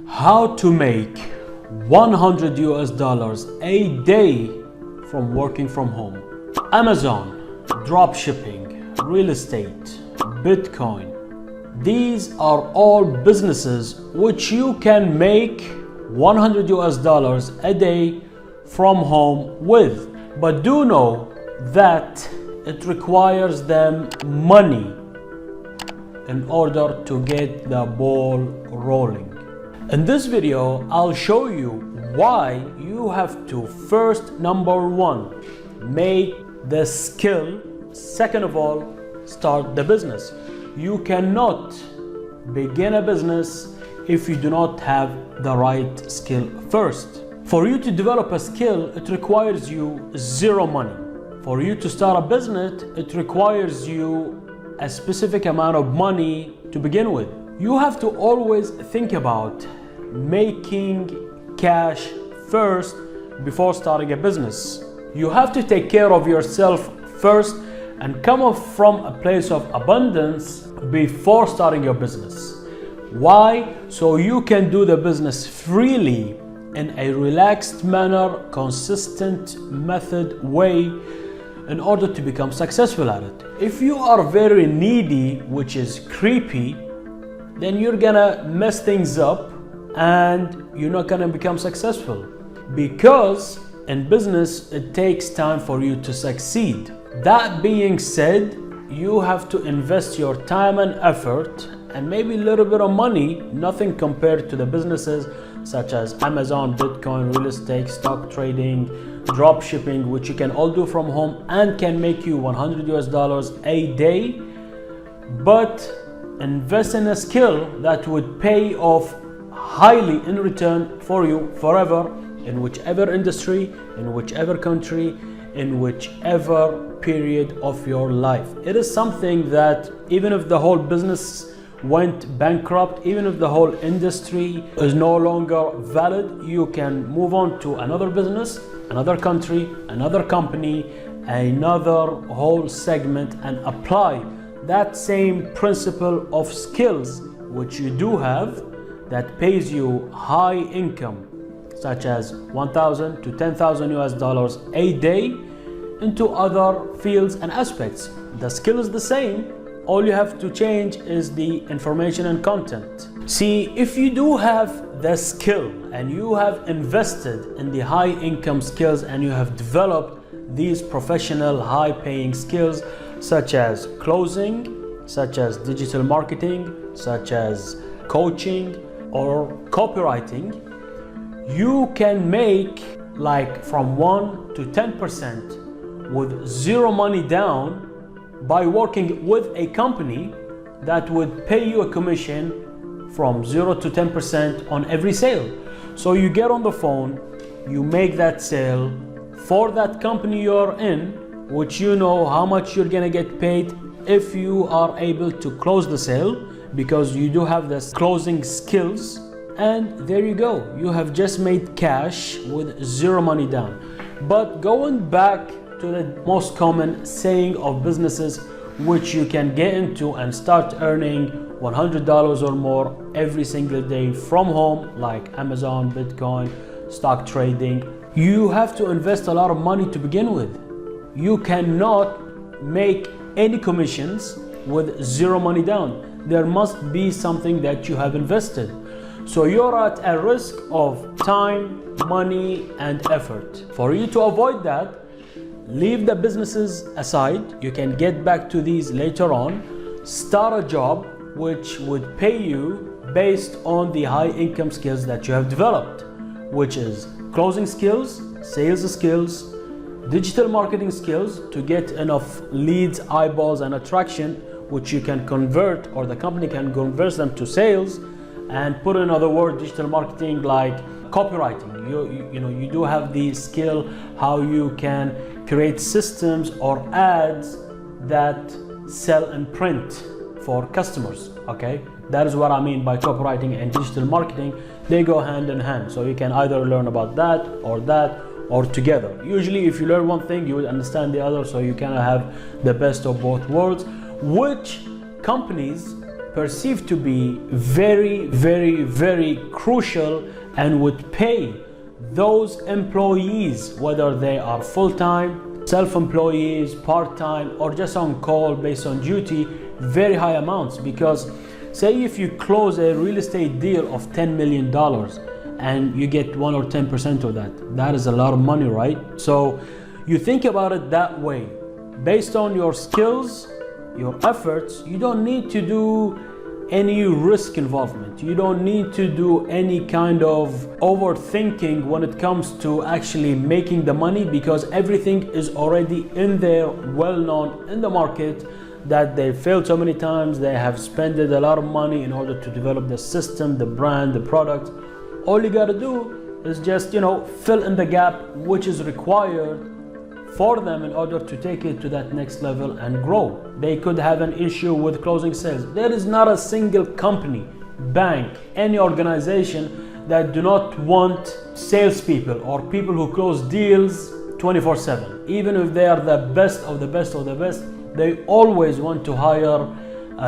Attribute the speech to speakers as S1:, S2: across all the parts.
S1: How to make 100 US dollars a day from working from home. Amazon, drop shipping, real estate, Bitcoin. These are all businesses which you can make 100 US dollars a day from home with. But do know that it requires them money in order to get the ball rolling. In this video, I'll show you why you have to first, number one, make the skill. Second of all, start the business. You cannot begin a business if you do not have the right skill first. For you to develop a skill, it requires you zero money. For you to start a business, it requires you a specific amount of money to begin with. You have to always think about making cash first before starting a business. You have to take care of yourself first and come up from a place of abundance before starting your business. Why? So you can do the business freely in a relaxed manner, consistent method way, in order to become successful at it. If you are very needy, which is creepy, then you're gonna mess things up and you're not gonna become successful. Because in business, it takes time for you to succeed. That being said, you have to invest your time and effort and maybe a little bit of money, nothing compared to the businesses such as Amazon, Bitcoin, real estate, stock trading, drop shipping, which you can all do from home and can make you 100 US dollars a day. But invest in a skill that would pay off highly in return for you forever, in whichever industry, in whichever country, in whichever period of your life. It is something that even if the whole business went bankrupt, even if the whole industry is no longer valid, you can move on to another business, another country, another company, another whole segment, and apply that same principle of skills which you do have that pays you high income, such as 1,000 to 10,000 US dollars a day, into other fields and aspects. The skill is the same. All you have to change is the information and content. See, if you do have the skill and you have invested in the high income skills and you have developed these professional high paying skills such as closing, such as digital marketing, such as coaching or copywriting, you can make like from 1 to 10% with zero money down by working with a company that would pay you a commission from 0 to 10% on every sale. So you get on the phone, you make that sale for that company you're in, which you know how much you're gonna get paid if you are able to close the sale, because you do have the closing skills, and there you go. You have just made cash with zero money down. But going back to the most common saying of businesses which you can get into and start earning $100 or more every single day from home, like Amazon, Bitcoin, stock trading, you have to invest a lot of money to begin with. You cannot make any commissions with zero money down. There must be something that you have invested. So you're at a risk of time, money, and effort. For you to avoid that, leave the businesses aside. You can get back to these later on. Start a job which would pay you based on the high income skills that you have developed, which is closing skills, sales skills, digital marketing skills to get enough leads, eyeballs, and attraction, which you can convert, or the company can convert them to sales, and put in other words, digital marketing like copywriting. You do have the skill how you can create systems or ads that sell in print for customers. Okay, that is what I mean by copywriting and digital marketing. They go hand in hand, so you can either learn about that or together. Usually if you learn one thing, you will understand the other, so you kind of have the best of both worlds, which companies perceived to be very, very, very crucial and would pay those employees, whether they are full-time, self-employees, part-time, or just on call based on duty, very high amounts. Because say if you close a real estate deal of $10 million and you get 1 or 10% of that, that is a lot of money, right? So you think about it that way. Based on your skills, your efforts, you don't need to do any risk involvement. You don't need to do any kind of overthinking when it comes to actually making the money, because everything is already in there, well known in the market, that they failed so many times, they have spent a lot of money in order to develop the system, the brand, the product. All you gotta do is just, fill in the gap which is required for them in order to take it to that next level and grow. They could have an issue with closing sales. There is not a single company, bank, any organization that do not want salespeople or people who close deals 24/7. Even if they are the best of the best of the best, they always want to hire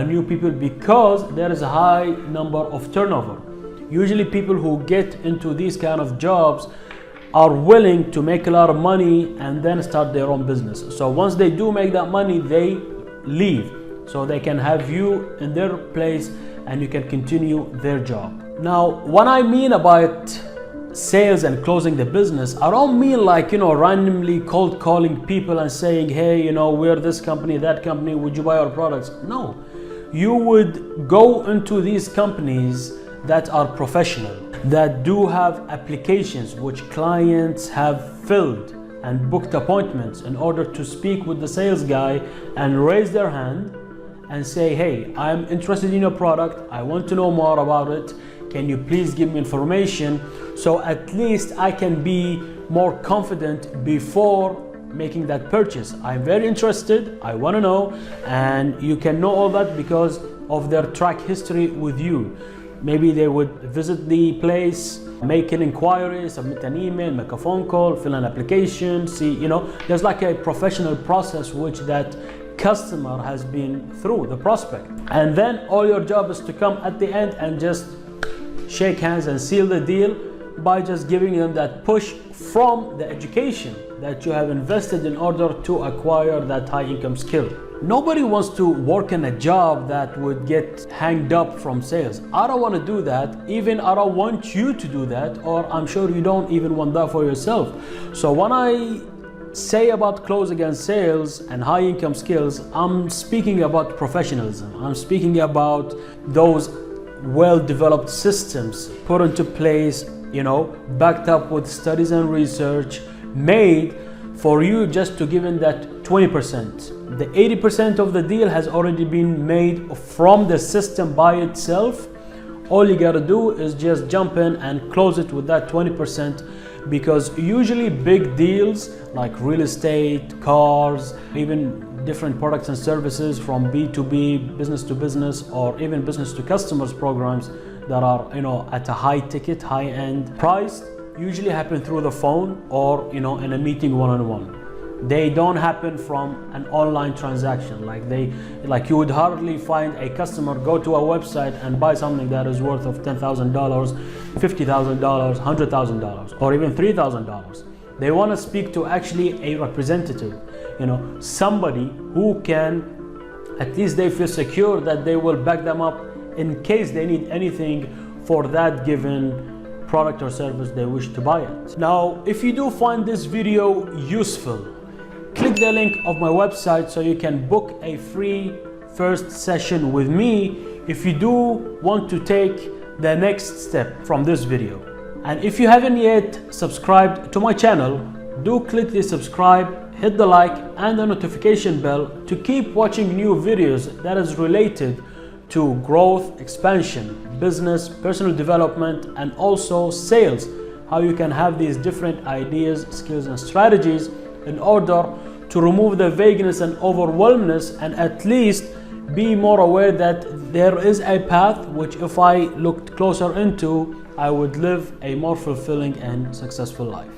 S1: new people because there is a high number of turnover. Usually people who get into these kind of jobs are willing to make a lot of money and then start their own business. So once they do make that money, they leave so they can have you in their place and you can continue their job. Now, what I mean about sales and closing the business, I don't mean like, randomly cold calling people and saying, hey, we're this company, that company, would you buy our products? No, you would go into these companies that are professional, that do have applications which clients have filled and booked appointments in order to speak with the sales guy and raise their hand and say, hey, I'm interested in your product, I want to know more about it, can you please give me information, so at least I can be more confident before making that purchase. I'm very interested, I want to know, and you can know all that because of their track history with you. Maybe they would visit the place, make an inquiry, submit an email, make a phone call, fill an application, see, there's like a professional process which that customer has been through, the prospect. And then all your job is to come at the end and just shake hands and seal the deal by just giving them that push from the education that you have invested in order to acquire that high income skill. Nobody wants to work in a job that would get hanged up from sales. I don't want to do that. Even I don't want you to do that, or I'm sure you don't even want that for yourself. So when I say about closing and sales and high income skills, I'm speaking about professionalism. I'm speaking about those well-developed systems put into place, backed up with studies and research, made for you just to give in that 20%. The 80% of the deal has already been made from the system by itself. All you gotta do is just jump in and close it with that 20%, because usually big deals like real estate, cars, even different products and services from B2B, business to business, or even business to customers programs that are at a high ticket, high end price, usually happen through the phone or in a meeting one-on-one. They don't happen from an online transaction. Like you would hardly find a customer go to a website and buy something that is worth of $10,000, $50,000, $100,000, or even $3,000. They want to speak to actually a representative, somebody who can, at least they feel secure that they will back them up in case they need anything for that given product or service they wish to buy it. Now, if you do find this video useful, click the link of my website so you can book a free first session with me if you do want to take the next step from this video. And if you haven't yet subscribed to my channel, do click the subscribe, hit the like and the notification bell to keep watching new videos that is related to growth, expansion, business, personal development, and also sales. How you can have these different ideas, skills, and strategies in order to remove the vagueness and overwhelmness, and at least be more aware that there is a path which if I looked closer into, I would live a more fulfilling and successful life.